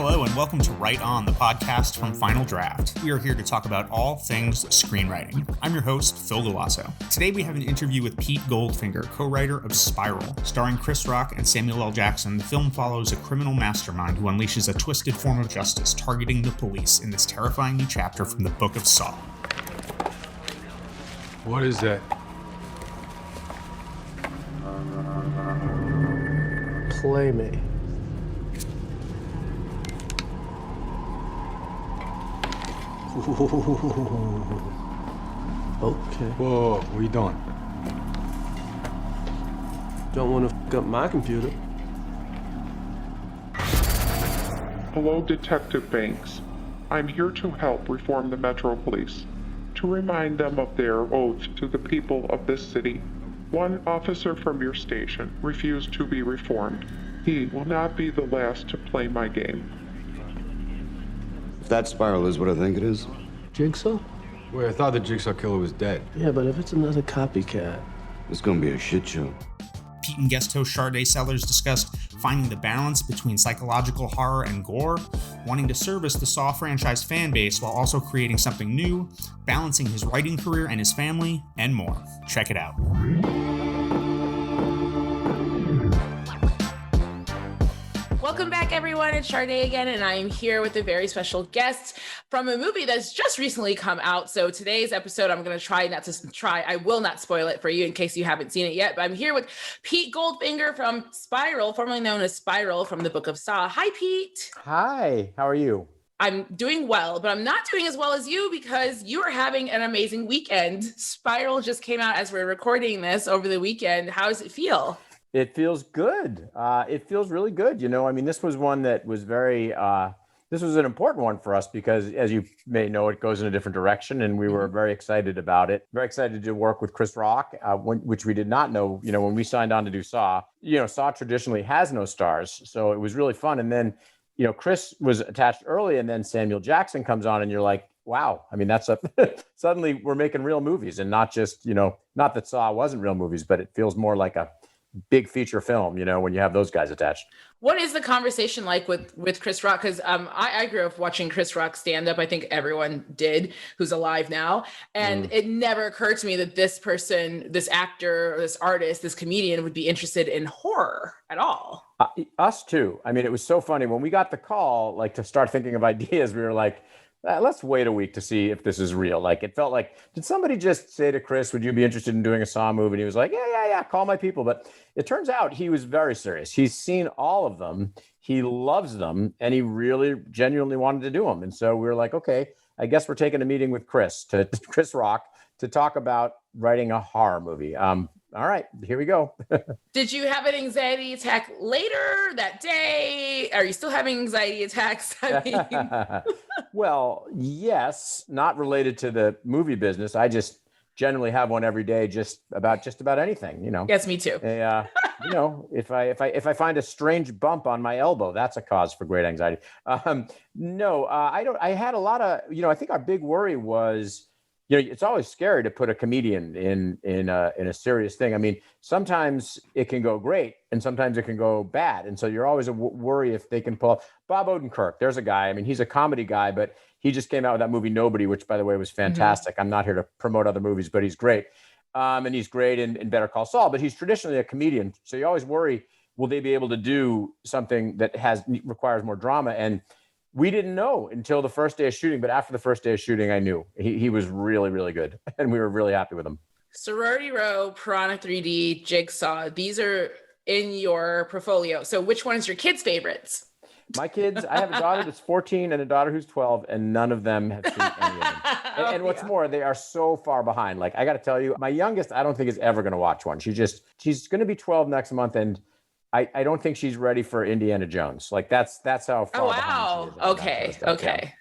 Hello and welcome to Write On, the podcast from Final Draft. We are here to talk about all things screenwriting. I'm your host, Phil Galasso. Today we have an interview with Pete Goldfinger, co-writer of Spiral. Starring Chris Rock and Samuel L. Jackson, the film follows a criminal mastermind who unleashes a twisted form of justice targeting the police in this terrifying new chapter from the Book of Saw. What is that? Playmate. Okay. Whoa, what are you doing? Don't want to f up my computer. Hello, Detective Banks. I'm here to help reform the Metro Police, to remind them of their oath to the people of this city. One officer from your station refused to be reformed. He will not be the last to play my game. If that Spiral is what I think it is. Jigsaw? Wait, I thought the Jigsaw Killer was dead. Yeah, but if it's another copycat. It's gonna be a shit show. Pete and guest host Sharday Sellers discussed finding the balance between psychological horror and gore, wanting to service the Saw franchise fan base while also creating something new, balancing his writing career and his family, and more. Check it out. Welcome back, everyone. It's Sharday again, and I am here with a very special guest from a movie that's just recently come out. So today's episode, I'm going to I will not spoil it for you in case you haven't seen it yet, but I'm here with Pete Goldfinger from Spiral, formerly known as Spiral from the Book of Saw. Hi, Pete. Hi, how are you? I'm doing well, but I'm not doing as well as you because you are having an amazing weekend. Spiral just came out as we're recording this over the weekend. How does it feel? It feels good. It feels really good. You know, I mean, this was one that was this was an important one for us because, as you may know, it goes in a different direction, and we were very excited about it. Very excited to work with Chris Rock, which we did not know, you know, when we signed on to do Saw. You know, Saw traditionally has no stars, so it was really fun. And then, you know, Chris was attached early, and then Samuel Jackson comes on, and you're like, wow. I mean, suddenly we're making real movies, and not just, you know, not that Saw wasn't real movies, but it feels more like a big feature film, you know, when you have those guys attached. What is the conversation like with Chris Rock? Because I grew up watching Chris Rock stand up. I think everyone did who's alive now. And it never occurred to me that this person, this actor, or this artist, this comedian would be interested in horror at all. Us too. I mean, it was so funny. When we got the call, like, to start thinking of ideas, we were like, let's wait a week to see if this is real. Like, it felt like, did somebody just say to Chris, would you be interested in doing a Saw movie? And he was like, yeah, call my people. But it turns out he was very serious. He's seen all of them. He loves them. And he really genuinely wanted to do them. And so we were like, okay, I guess we're taking a meeting with Chris Rock to talk about writing a horror movie. All right, here we go. Did you have an anxiety attack later that day? Are you still having anxiety attacks? I mean... Well, yes, not related to the movie business. I just generally have one every day, just about anything, you know. Yes, me too. You know, if I find a strange bump on my elbow, that's a cause for great anxiety. No, I don't. I had a lot of, you know, I think our big worry was, you know, it's always scary to put a comedian in a serious thing. I mean, sometimes it can go great and sometimes it can go bad. And so you're always a worry if they can pull Bob Odenkirk. There's a guy, I mean, he's a comedy guy, but he just came out with that movie Nobody, which, by the way, was fantastic. I'm not here to promote other movies, but he's great. And he's great in Better Call Saul, but he's traditionally a comedian. So you always worry, will they be able to do something that requires more drama? And we didn't know until the first day of shooting, but after the first day of shooting, I knew he was really, really good. And we were really happy with him. Sorority Row, Piranha 3D, Jigsaw, these are in your portfolio. So which one is your kids' favorites? My kids, I have a daughter that's 14 and a daughter who's 12, and none of them have seen any of them. And what's more, they are so far behind. Like, I got to tell you, my youngest, I don't think is ever going to watch one. She's going to be 12 next month, and I don't think she's ready for Indiana Jones. Like, that's how far behind she is. Okay.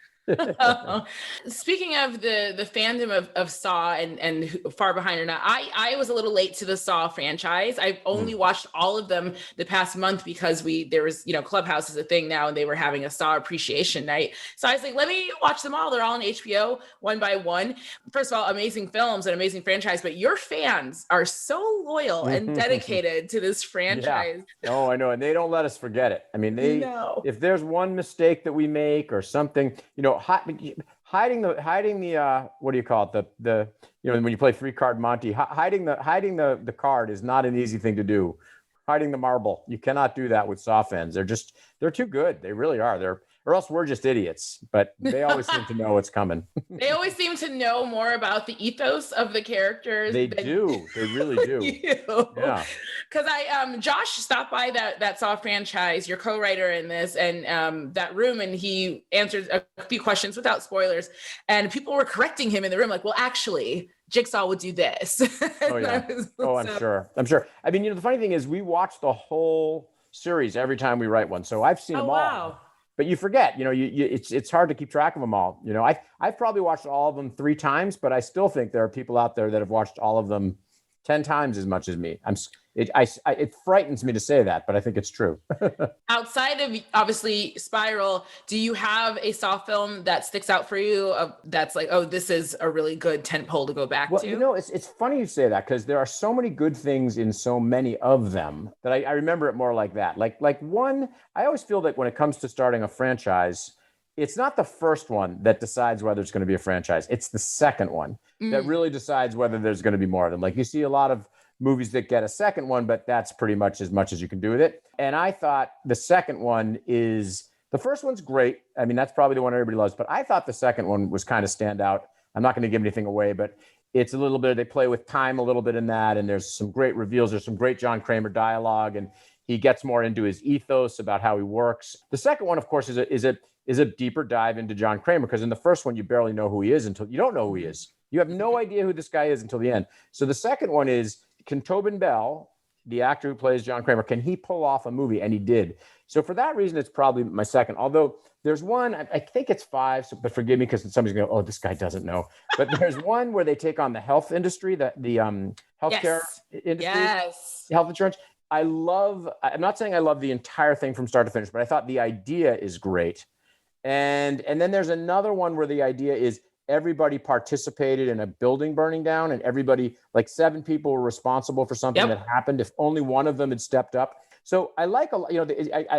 Speaking of the fandom of Saw and Far Behind or Not, I was a little late to the Saw franchise. I've only watched all of them the past month because there was, Clubhouse is a thing now and they were having a Saw appreciation night. So I was like, let me watch them all. They're all on HBO one by one. First of all, amazing films and amazing franchise, but your fans are so loyal and dedicated to this franchise. Yeah. Oh, I know. And they don't let us forget it. I mean, if there's one mistake that we make or something, hiding the what do you call it? The when you play 3-card Monty, hiding the card is not an easy thing to do. Hiding the marble, you cannot do that with Saw fans. They're too good. They really are. Or else we're just idiots, but they always seem to know what's coming. They always seem to know more about the ethos of the characters. They do. They really do. Yeah. Because Josh stopped by that Saw franchise, your co-writer in this, and that room, and he answered a few questions without spoilers, and people were correcting him in the room, like, well, actually, Jigsaw would do this. Oh, yeah. I'm sure. I mean, the funny thing is we watch the whole series every time we write one. So I've seen them all. Wow. But you forget, it's hard to keep track of them all. I've probably watched all of them 3 times, but I still think there are people out there that have watched all of them 10 times as much as me. It frightens me to say that, but I think it's true. Outside of obviously Spiral, do you have a Saw film that sticks out for you? That's like, oh, this is a really good tentpole to go back to? Well, it's funny you say that because there are so many good things in so many of them that I remember it more like that. Like one, I always feel that when it comes to starting a franchise, it's not the first one that decides whether it's going to be a franchise. It's the second one that really decides whether there's going to be more of them. Like you see a lot of movies that get a second one, but that's pretty much as you can do with it. And I thought the second one the first one's great. I mean, that's probably the one everybody loves, but I thought the second one was kind of standout. I'm not going to give anything away, but it's a little bit, they play with time a little bit in that. And there's some great reveals. There's some great John Kramer dialogue, and he gets more into his ethos about how he works. The second one, of course, is a deeper dive into John Kramer, because in the first one, you barely know who he is until you don't know who he is. You have no idea who this guy is until the end. So the second one is, can Tobin Bell, the actor who plays John Kramer, can he pull off a movie? And he did. So for that reason, it's probably my second. Although there's one, I think it's 5, but forgive me because somebody's going to go, oh, this guy doesn't know. But there's one where they take on the health industry, the healthcare industry, health insurance. I'm not saying I love the entire thing from start to finish, but I thought the idea is great. And then there's another one where the idea is everybody participated in a building burning down, and everybody, like 7 people were responsible for something that happened if only one of them had stepped up. So I like,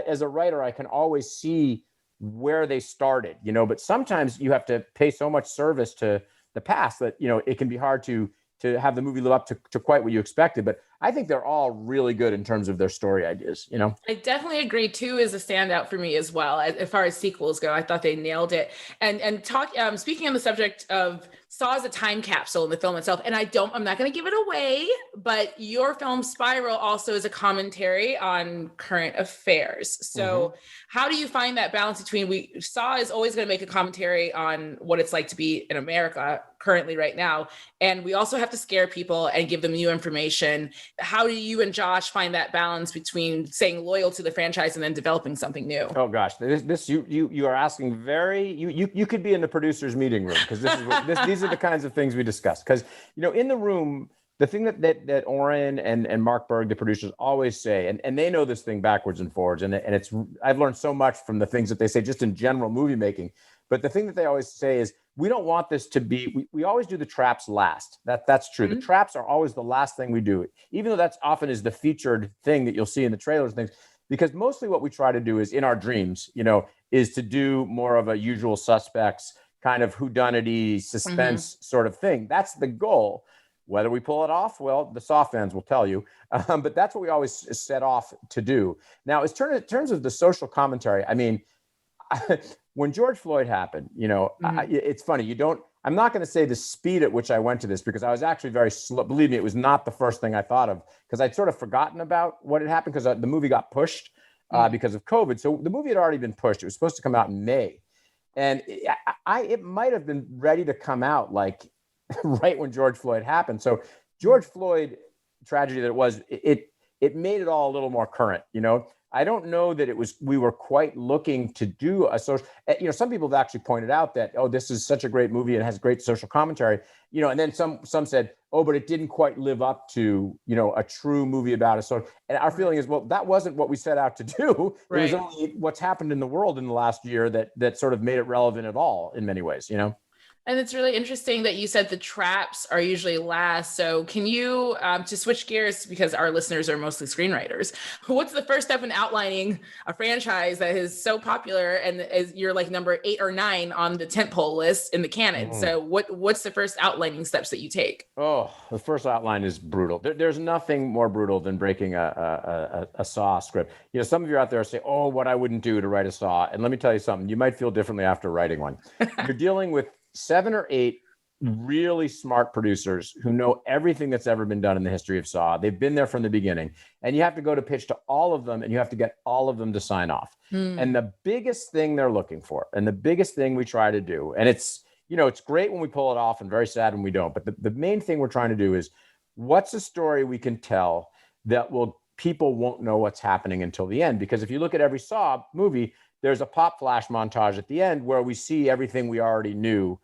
as a writer, I can always see where they started, but sometimes you have to pay so much service to the past that, it can be hard to have the movie live up to quite what you expected. But I think they're all really good in terms of their story ideas, I definitely agree. 2 is a standout for me as well. As far as sequels go, I thought they nailed it. And speaking on the subject of Saw as a time capsule in the film itself, and I'm not going to give it away, but your film Spiral also is a commentary on current affairs. So how do you find that balance between, Saw is always going to make a commentary on what it's like to be in America currently right now, and we also have to scare people and give them new information. How do you and Josh find that balance between staying loyal to the franchise and then developing something new? Oh gosh, you are asking you could be in the producer's meeting room, because these are the kinds of things we discuss. Because in the room, the thing that Oren and Mark Berg, the producers, always say, and they know this thing backwards and forwards, and I've learned so much from the things that they say just in general movie making. But the thing that they always say is, we don't want this to be, we always do the traps last. That's true. The traps are always the last thing we do, even though that's often is the featured thing that you'll see in the trailers and things, because mostly what we try to do is, in our dreams, is to do more of a Usual Suspects kind of whodunity suspense sort of thing. That's the goal. Whether we pull it off, well, the Saw fans will tell you. But that's what we always set off to do. Now, in terms of the social commentary, I mean, when George Floyd happened, it's funny. I'm not going to say the speed at which I went to this, because I was actually very slow. Believe me, it was not the first thing I thought of, because I'd sort of forgotten about what had happened, because the movie got pushed because of COVID. So the movie had already been pushed. It was supposed to come out in May. And it might have been ready to come out like right when George Floyd happened. So George Floyd, tragedy that it was, it made it all a little more current, I don't know that we were quite looking to do a social, some people have actually pointed out that, oh, this is such a great movie and has great social commentary, and then some said, oh, but it didn't quite live up to, a true movie about a social. And our feeling is, well, that wasn't what we set out to do. Right. It was only what's happened in the world in the last year that sort of made it relevant at all in many ways, And it's really interesting that you said the traps are usually last. So can you, to switch gears, because our listeners are mostly screenwriters, what's the first step in outlining a franchise that is so popular and is you're like number 8 or 9 on the tentpole list in the canon? So what's the first outlining steps that you take? Oh, the first outline is brutal. There's nothing more brutal than breaking a Saw script. Some of you out there say, oh, what I wouldn't do to write a Saw. And let me tell you something, you might feel differently after writing one. You're dealing with 7 or 8 really smart producers who know everything that's ever been done in the history of Saw. They've been there from the beginning, and you have to go to pitch to all of them, and you have to get all of them to sign off. And the biggest thing they're looking for, and the biggest thing we try to do, and it's great when we pull it off and very sad when we don't, but the main thing we're trying to do is, what's a story we can tell that people won't know what's happening until the end? Because if you look at every Saw movie, there's a pop flash montage at the end where we see everything we already knew.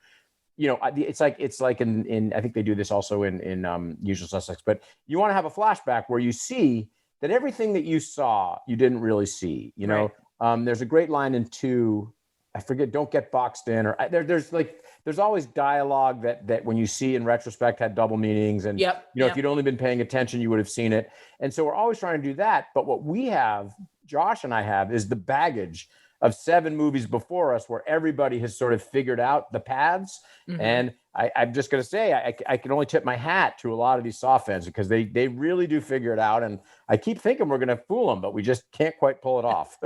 It's like in I think they do this also in Usual Suspects, but you want to have a flashback where you see that everything that you saw, you didn't really see, Right. There's a great line in 2, I forget, don't get boxed in, or there's always dialogue that when you see in retrospect had double meanings. And, if you'd only been paying attention, you would have seen it. And so we're always trying to do that. But what we have, Josh and I have, is the baggage of 7 movies before us where everybody has sort of figured out the paths. And I'm just going to say, I can only tip my hat to a lot of these Saw fans because they really do figure it out. And I keep thinking we're going to fool them, but we just can't quite pull it off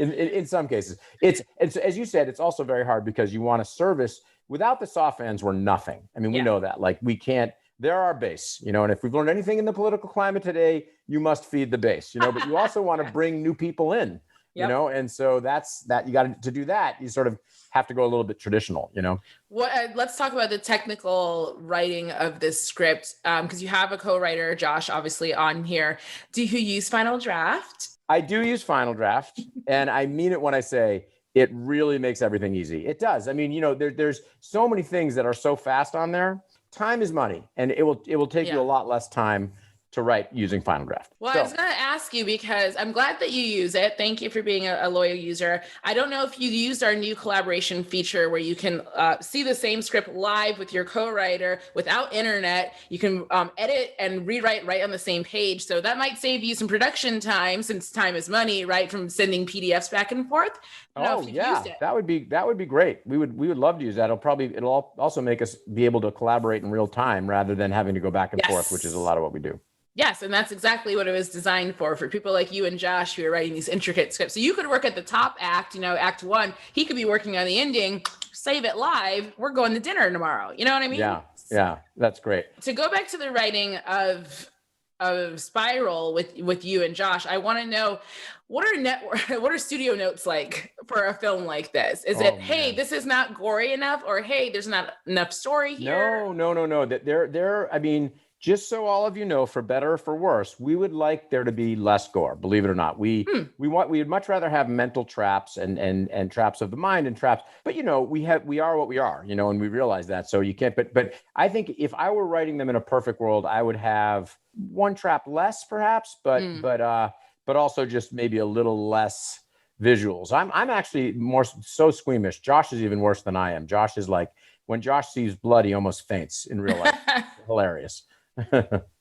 in some cases. It's, as you said, it's also very hard because you want to service. Without the Saw fans, we're nothing. I mean, we know that. Like, we can't. They're our base, and if we've learned anything in the political climate today, you must feed the base, but you also want to bring new people in. And so that's that. You got to do that. You sort of have to go a little bit traditional, Let's talk about the technical writing of this script, because you have a co-writer, Josh, obviously on here. Do you use Final Draft? I do use Final Draft, and I mean it when I say it really makes everything easy. It does. I mean, there's so many things that are so fast on there. Time is money, and it will take you a lot less time to write using Final Draft. Well, I was going to ask you because I'm glad that you use it. Thank you for being a loyal user. I don't know if you used our new collaboration feature where you can see the same script live with your co-writer without internet. You can edit and rewrite right on the same page. So that might save you some production time, since time is money, right? From sending PDFs back and forth. That would be great. We would love to use that. It'll also make us be able to collaborate in real time rather than having to go back and forth, which is a lot of what we do. Yes, and that's exactly what it was designed for people like you and Josh who are writing these intricate scripts. So you could work at the top act, Act 1. He could be working on the ending, save it live. We're going to dinner tomorrow. You know what I mean? Yeah, that's great. To go back to the writing of Spiral with you and Josh, I want to know, what are studio notes like for a film like this? Is it, hey, this is not gory enough, or hey, there's not enough story here? No. They're I mean, just so all of you know, for better or for worse, we would like there to be less gore. Believe it or not, we'd much rather have mental traps and traps of the mind and traps. But we are what we are, and we realize that. So you can't. But I think if I were writing them in a perfect world, I would have one trap less, perhaps, but also just maybe a little less visuals. I'm actually more so squeamish. Josh is even worse than I am. Josh is like, when Josh sees blood, he almost faints in real life. Hilarious.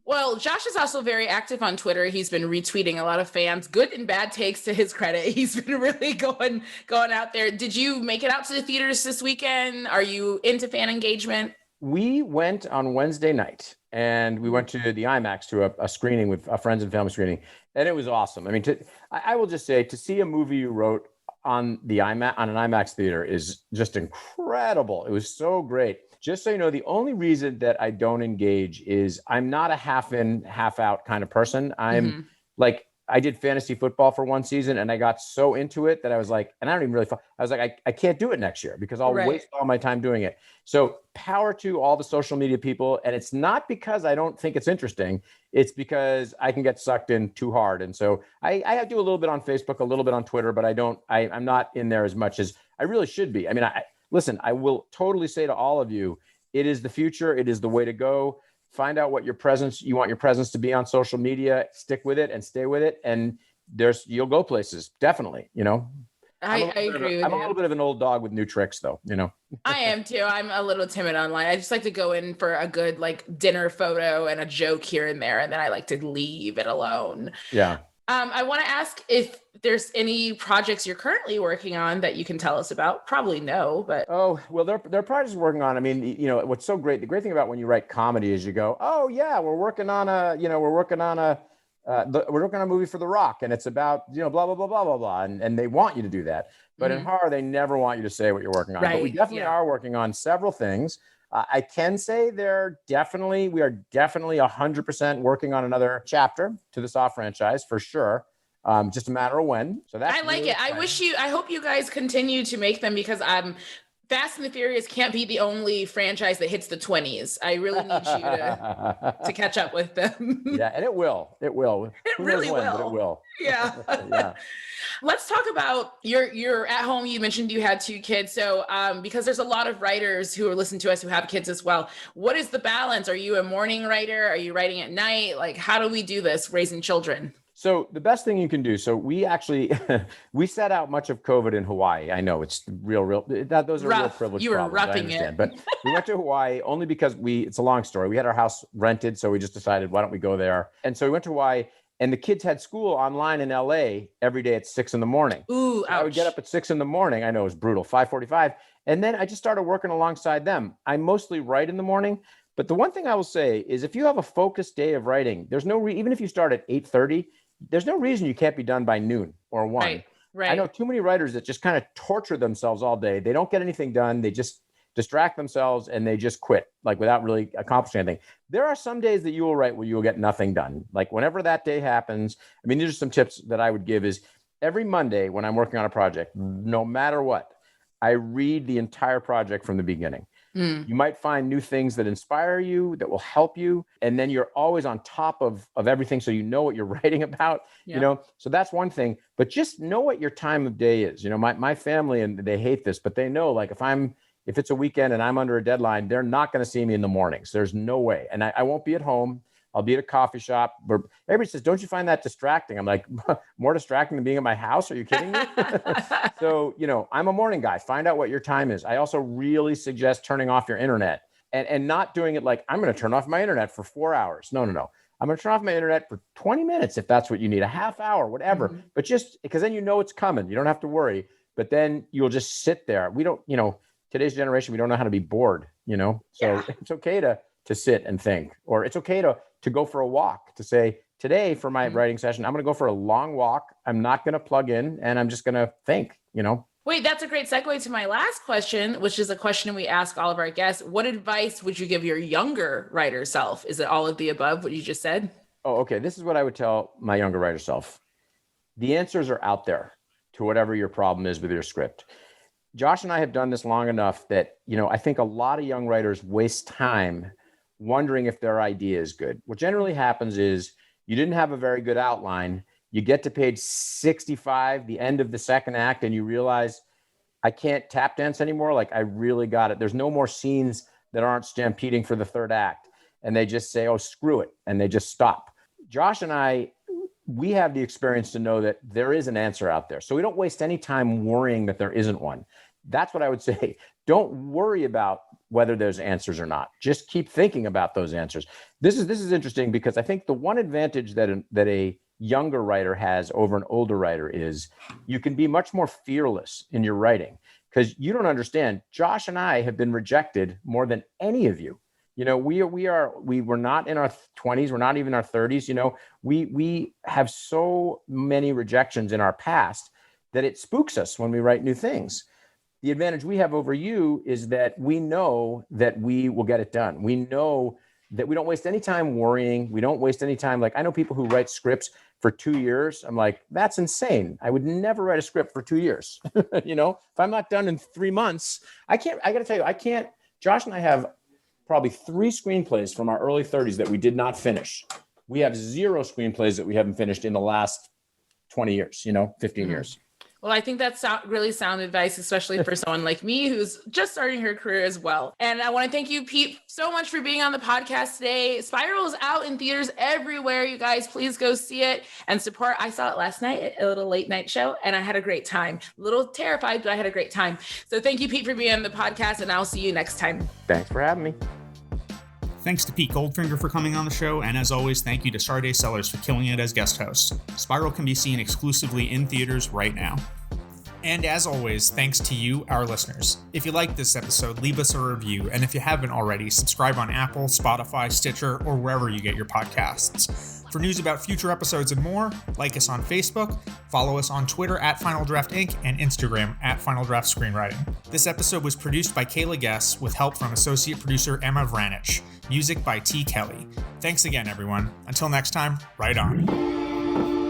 Well, Josh is also very active on Twitter. He's been retweeting a lot of fans, good and bad takes to his credit. He's been really going out there. Did you make it out to the theaters this weekend? Are you into fan engagement? We went on Wednesday night, and we went to the IMAX to a screening with a friends and family screening, and it was awesome. I mean, I will just say, to see a movie you wrote on an IMAX theater is just incredible. It was so great. Just so you know, the only reason that I don't engage is I'm not a half in, half out kind of person. I'm like, I did fantasy football for one season and I got so into it that I was like, and I don't even really, I was like, I can't do it next year because I'll waste all my time doing it. So power to all the social media people. And it's not because I don't think it's interesting. It's because I can get sucked in too hard. And so I do a little bit on Facebook, a little bit on Twitter, but I'm not in there as much as I really should be. I mean, listen, I will totally say to all of you, it is the future. It is the way to go. Find out what you want your presence to be on social media, stick with it and stay with it. And you'll go places. Definitely. I agree with you. I'm a little bit of an old dog with new tricks though, I am too. I'm a little timid online. I just like to go in for a good dinner photo and a joke here and there. And then I like to leave it alone. Yeah. I want to ask if there's any projects you're currently working on that you can tell us about. Probably no, but well, there are projects we're working on. I mean, what's so great? The great thing about when you write comedy is you go, oh yeah, we're working on a movie for The Rock, and it's about blah blah blah blah blah blah, and they want you to do that. But in horror, they never want you to say what you're working on. Right. But we definitely are working on several things. I can say we are definitely 100% working on another chapter to the Saw franchise for sure. Just a matter of when. So that's I like really it. exciting. I hope you guys continue to make them because Fast and the Furious can't be the only franchise that hits the 20s. I really need you to catch up with them. Yeah, and it will. It will. It Who really knows when, will. but it will. Yeah. Yeah. Let's talk about you're at home. You mentioned you had 2 kids. So because there's a lot of writers who are listening to us who have kids as well. What is the balance? Are you a morning writer? Are you writing at night? How do we do this raising children? So the best thing you can do. So we actually, we set out much of COVID in Hawaii. I know it's those are real privileged You were problems, roughing it. But we went to Hawaii only because it's a long story. We had our house rented. So we just decided, why don't we go there? And so we went to Hawaii and the kids had school online in LA every day at 6 a.m. Ooh, so I would get up at 6 a.m. I know it was brutal, 5:45. And then I just started working alongside them. I mostly write in the morning. But the one thing I will say is if you have a focused day of writing, there's no even if you start at 8:30, there's no reason you can't be done by noon or 1. Right. I know too many writers that just kind of torture themselves all day. They don't get anything done. They just distract themselves and they just quit without really accomplishing anything. There are some days that you will write where you will get nothing done. Whenever that day happens, I mean, these are some tips that I would give is every Monday when I'm working on a project, no matter what, I read the entire project from the beginning. You might find new things that inspire you, that will help you. And then you're always on top of everything. So you know what you're writing about, so that's one thing, but just know what your time of day is. My family, and they hate this, but they know if it's a weekend and I'm under a deadline, they're not going to see me in the mornings. There's no way. And I won't be at home. I'll be at a coffee shop. But everybody says, don't you find that distracting? I'm like, more distracting than being at my house? Are you kidding me? So, I'm a morning guy. Find out what your time is. I also really suggest turning off your internet and not doing it I'm going to turn off my internet for 4 hours. No. I'm going to turn off my internet for 20 minutes if that's what you need, a half hour, whatever. Mm-hmm. But just because then it's coming. You don't have to worry. But then you'll just sit there. We don't, today's generation, we don't know how to be bored, So it's okay to sit and think, or it's okay to go for a walk, to say, today for my writing session, I'm going to go for a long walk. I'm not going to plug in and I'm just going to think, Wait, that's a great segue to my last question, which is a question we ask all of our guests. What advice would you give your younger writer self? Is it all of the above, what you just said? Oh, okay. This is what I would tell my younger writer self. The answers are out there to whatever your problem is with your script. Josh and I have done this long enough that, I think a lot of young writers waste time wondering if their idea is good. What generally happens is you didn't have a very good outline. You get to page 65, the end of the second act, and you realize I can't tap dance anymore. I really got it. There's no more scenes that aren't stampeding for the third act. And they just say, oh, screw it. And they just stop. Josh and I, we have the experience to know that there is an answer out there. So we don't waste any time worrying that there isn't one. That's what I would say. Don't worry about whether there's answers or not. Just keep thinking about those answers. This is interesting because I think the one advantage that a younger writer has over an older writer is you can be much more fearless in your writing because you don't understand. Josh and I have been rejected more than any of you. We were not in our 20s. We're not even in our 30s. We have so many rejections in our past that it spooks us when we write new things. The advantage we have over you is that we know that we will get it done. We know that we don't waste any time worrying. We don't waste any time. Like, I know people who write scripts for 2 years. I'm like, that's insane. I would never write a script for 2 years. You know, if I'm not done in 3 months, I got to tell you, Josh and I have probably 3 screenplays from our early 30s that we did not finish. We have 0 screenplays that we haven't finished in the last 20 years, 15 years. Well, I think that's really sound advice, especially for someone like me who's just starting her career as well. And I want to thank you, Pete, so much for being on the podcast today. Spiral is out in theaters everywhere. You guys, please go see it and support. I saw it last night at a little late night show, and I had a great time. A little terrified, but I had a great time. So thank you, Pete, for being on the podcast, and I'll see you next time. Thanks for having me. Thanks to Pete Goldfinger for coming on the show, and as always, thank you to Sharday Sellers for killing it as guest host. Spiral can be seen exclusively in theaters right now. And as always, thanks to you, our listeners. If you liked this episode, leave us a review, and if you haven't already, subscribe on Apple, Spotify, Stitcher, or wherever you get your podcasts. For news about future episodes and more, like us on Facebook, follow us on Twitter at Final Draft Inc. and Instagram at Final Draft Screenwriting. This episode was produced by Kayla Guess with help from associate producer Emma Vranich. Music by T. Kelly. Thanks again, everyone. Until next time, write on.